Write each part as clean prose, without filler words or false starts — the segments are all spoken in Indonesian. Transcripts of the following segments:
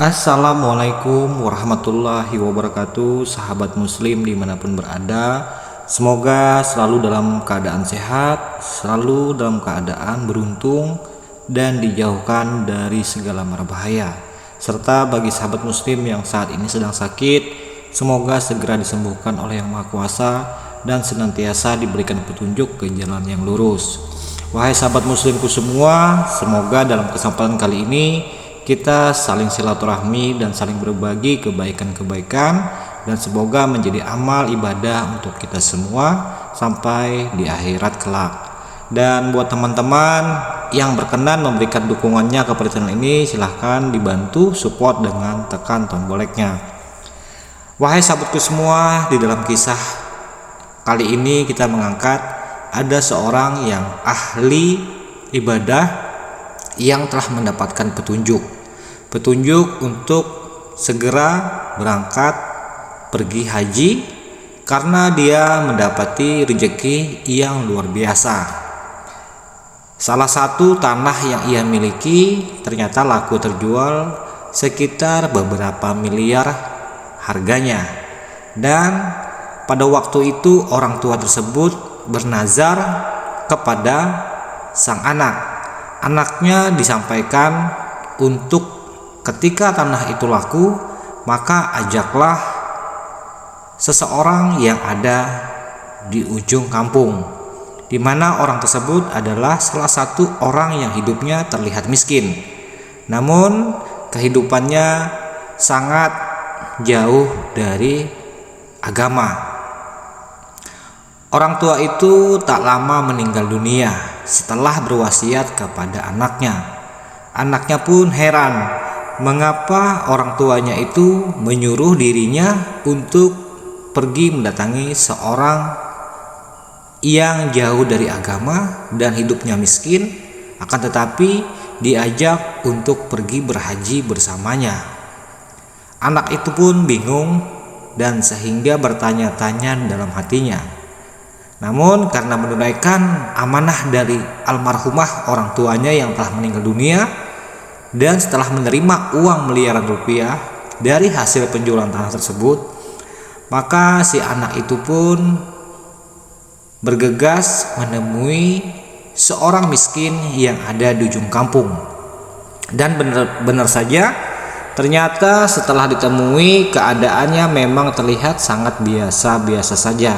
Assalamualaikum warahmatullahi wabarakatuh, sahabat muslim dimanapun berada. Semoga selalu dalam keadaan sehat, selalu dalam keadaan beruntung, dan dijauhkan dari segala mara bahaya. Serta bagi sahabat muslim yang saat ini sedang sakit, semoga segera disembuhkan oleh Yang Maha Kuasa dan senantiasa diberikan petunjuk ke jalan yang lurus. Wahai sahabat muslimku semua, semoga dalam kesempatan kali ini kita saling silaturahmi dan saling berbagi kebaikan-kebaikan, dan semoga menjadi amal ibadah untuk kita semua sampai di akhirat kelak. Dan buat teman-teman yang berkenan memberikan dukungannya kepada channel ini, silahkan dibantu support dengan tekan tombol like-nya. Wahai sahabatku semua, di dalam kisah kali ini kita mengangkat ada seorang yang ahli ibadah yang telah mendapatkan petunjuk untuk segera berangkat pergi haji karena dia mendapati rezeki yang luar biasa. Salah satu tanah yang ia miliki ternyata laku terjual sekitar beberapa miliar harganya, dan pada waktu itu orang tua tersebut bernazar kepada sang anaknya disampaikan untuk ketika tanah itu laku, maka ajaklah seseorang yang ada di ujung kampung, di mana orang tersebut adalah salah satu orang yang hidupnya terlihat miskin, namun kehidupannya sangat jauh dari agama. Orang tua itu tak lama meninggal dunia setelah berwasiat kepada anaknya. Anaknya pun heran mengapa orang tuanya itu menyuruh dirinya untuk pergi mendatangi seorang yang jauh dari agama dan hidupnya miskin, akan tetapi diajak untuk pergi berhaji bersamanya. Anak itu pun bingung dan sehingga bertanya-tanya dalam hatinya. Namun karena menunaikan amanah dari almarhumah orang tuanya yang telah meninggal dunia, dan setelah menerima uang miliaran rupiah dari hasil penjualan tanah tersebut, maka si anak itu pun bergegas menemui seorang miskin yang ada di ujung kampung. Dan benar saja, ternyata setelah ditemui keadaannya memang terlihat sangat biasa-biasa saja,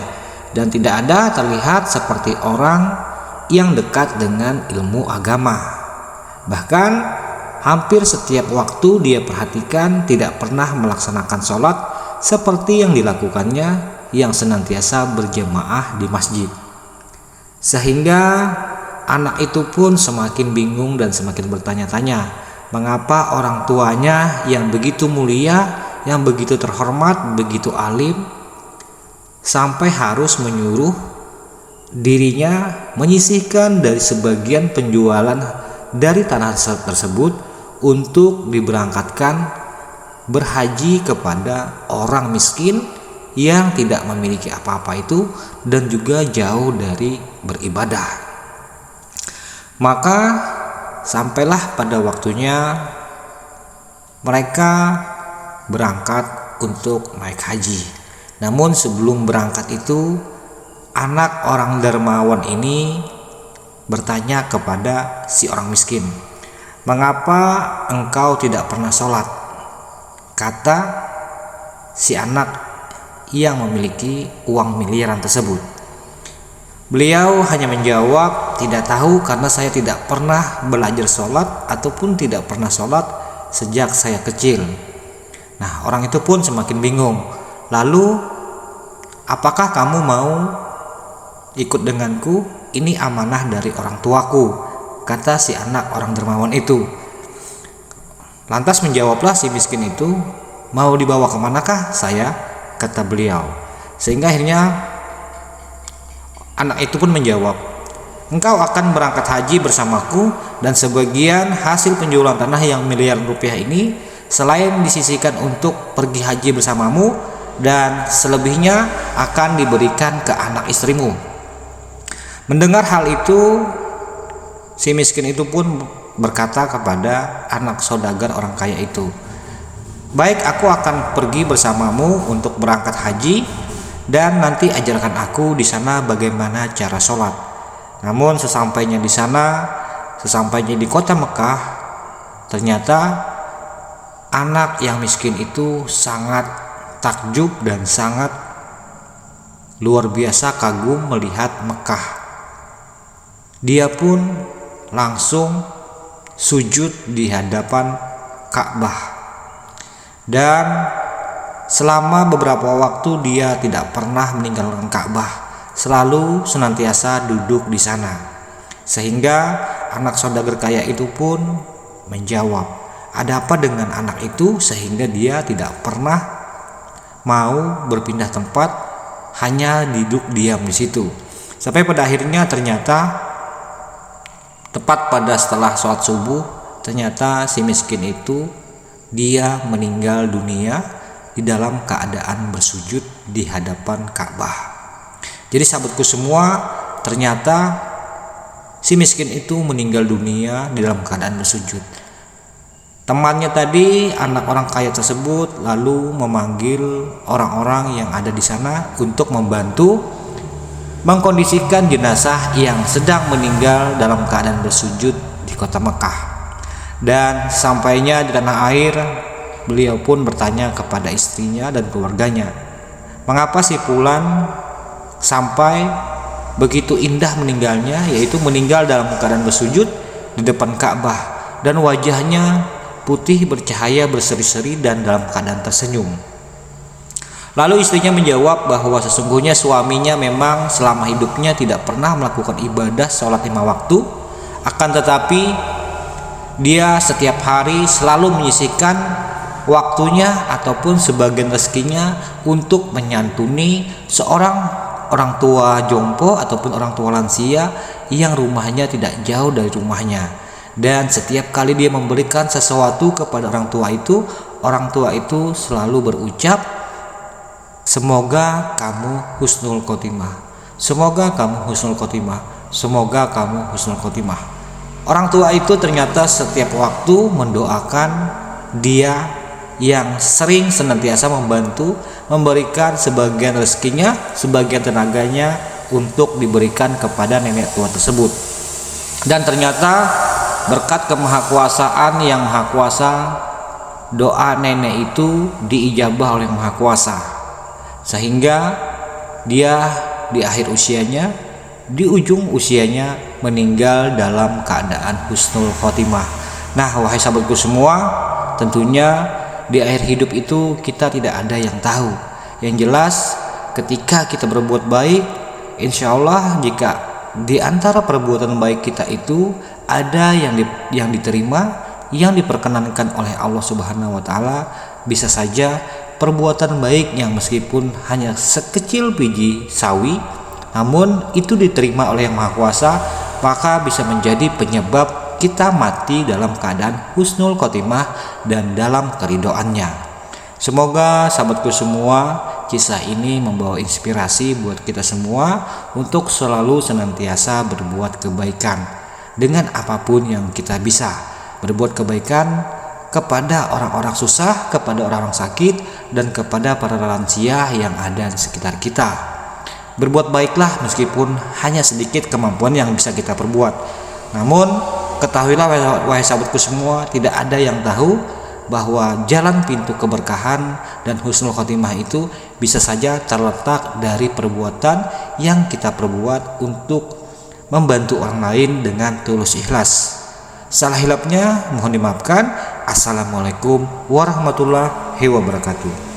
dan tidak ada terlihat seperti orang yang dekat dengan ilmu agama. Bahkan hampir setiap waktu dia perhatikan tidak pernah melaksanakan sholat seperti yang dilakukannya yang senantiasa berjamaah di masjid. Sehingga anak itu pun semakin bingung dan semakin bertanya-tanya, mengapa orang tuanya yang begitu mulia, yang begitu terhormat, begitu alim, sampai harus menyuruh dirinya menyisihkan dari sebagian penjualan dari tanah tersebut untuk diberangkatkan berhaji kepada orang miskin yang tidak memiliki apa-apa itu dan juga jauh dari beribadah. Maka sampailah pada waktunya mereka berangkat untuk naik haji. Namun sebelum berangkat itu, anak orang dermawan ini bertanya kepada si orang miskin, "Mengapa engkau tidak pernah sholat?" Kata si anak yang memiliki uang miliaran tersebut. Beliau hanya menjawab, "Tidak tahu, karena saya tidak pernah belajar sholat ataupun tidak pernah sholat sejak saya kecil." Nah, orang itu pun semakin bingung. "Lalu apakah kamu mau ikut denganku? Ini amanah dari orang tuaku," kata si anak orang dermawan itu. Lantas menjawablah si miskin itu, "Mau dibawa kemanakah saya?" kata beliau. Sehingga akhirnya anak itu pun menjawab, "Engkau akan berangkat haji bersamaku, dan sebagian hasil penjualan tanah yang miliaran rupiah ini selain disisihkan untuk pergi haji bersamamu, dan selebihnya akan diberikan ke anak istrimu." Mendengar hal itu, si miskin itu pun berkata kepada anak saudagar orang kaya itu, Baik, aku akan pergi bersamamu untuk berangkat haji dan nanti ajarkan aku di sana bagaimana cara sholat. Namun sesampainya di kota Mekah, ternyata anak yang miskin itu sangat takjub dan sangat luar biasa kagum melihat Mekah. Dia pun langsung sujud di hadapan Ka'bah. Dan selama beberapa waktu dia tidak pernah meninggalkan Ka'bah, selalu senantiasa duduk di sana. Sehingga anak saudagar kaya itu pun menjawab, ada apa dengan anak itu sehingga dia tidak pernah mau berpindah tempat, hanya duduk diam di situ. Sampai pada akhirnya ternyata tepat pada setelah sholat subuh, ternyata si miskin itu dia meninggal dunia di dalam keadaan bersujud di hadapan Ka'bah. Jadi sahabatku semua, ternyata si miskin itu meninggal dunia di dalam keadaan bersujud. Temannya tadi, anak orang kaya tersebut, lalu memanggil orang-orang yang ada di sana untuk membantu mengkondisikan jenazah yang sedang meninggal dalam keadaan bersujud di kota Mekah. Dan sampainya di tanah air, beliau pun bertanya kepada istrinya dan keluarganya, mengapa si Fulan sampai begitu indah meninggalnya, yaitu meninggal dalam keadaan bersujud di depan Ka'bah dan wajahnya putih bercahaya berseri-seri dan dalam keadaan tersenyum. Lalu istrinya menjawab bahwa sesungguhnya suaminya memang selama hidupnya tidak pernah melakukan ibadah sholat 5 waktu, akan tetapi dia setiap hari selalu menyisihkan waktunya ataupun sebagian rezekinya untuk menyantuni seorang orang tua jompo ataupun orang tua lansia yang rumahnya tidak jauh dari rumahnya. Dan setiap kali dia memberikan sesuatu kepada orang tua itu selalu berucap, semoga kamu husnul khotimah, semoga kamu husnul khotimah, semoga kamu husnul khotimah. Orang tua itu ternyata setiap waktu mendoakan dia yang sering senantiasa membantu, memberikan sebagian rezekinya, sebagian tenaganya untuk diberikan kepada nenek tua tersebut. Dan ternyata berkat kemahakuasaan yang maha kuasa, doa nenek itu diijabah oleh maha kuasa, sehingga dia di akhir usianya, di ujung usianya meninggal dalam keadaan husnul khotimah. Nah, wahai sahabatku semua, tentunya di akhir hidup itu kita tidak ada yang tahu. Yang jelas ketika kita berbuat baik, insya Allah jika di antara perbuatan baik kita itu ada yang diterima, yang diperkenankan oleh Allah Subhanahu wa taala, bisa saja perbuatan baik yang meskipun hanya sekecil biji sawi, namun itu diterima oleh Yang Maha Kuasa, maka bisa menjadi penyebab kita mati dalam keadaan husnul khotimah dan dalam keridhoannya. Semoga sahabatku semua, kisah ini membawa inspirasi buat kita semua untuk selalu senantiasa berbuat kebaikan dengan apapun yang kita bisa. Berbuat kebaikan kepada orang-orang susah, kepada orang-orang sakit, dan kepada para lansia yang ada di sekitar kita. Berbuat baiklah meskipun hanya sedikit kemampuan yang bisa kita perbuat. Namun ketahuilah wahai sahabatku semua, tidak ada yang tahu bahwa jalan pintu keberkahan dan husnul khotimah itu bisa saja terletak dari perbuatan yang kita perbuat untuk membantu orang lain dengan tulus ikhlas. Salah hilapnya mohon dimaafkan. Assalamualaikum warahmatullahi wabarakatuh.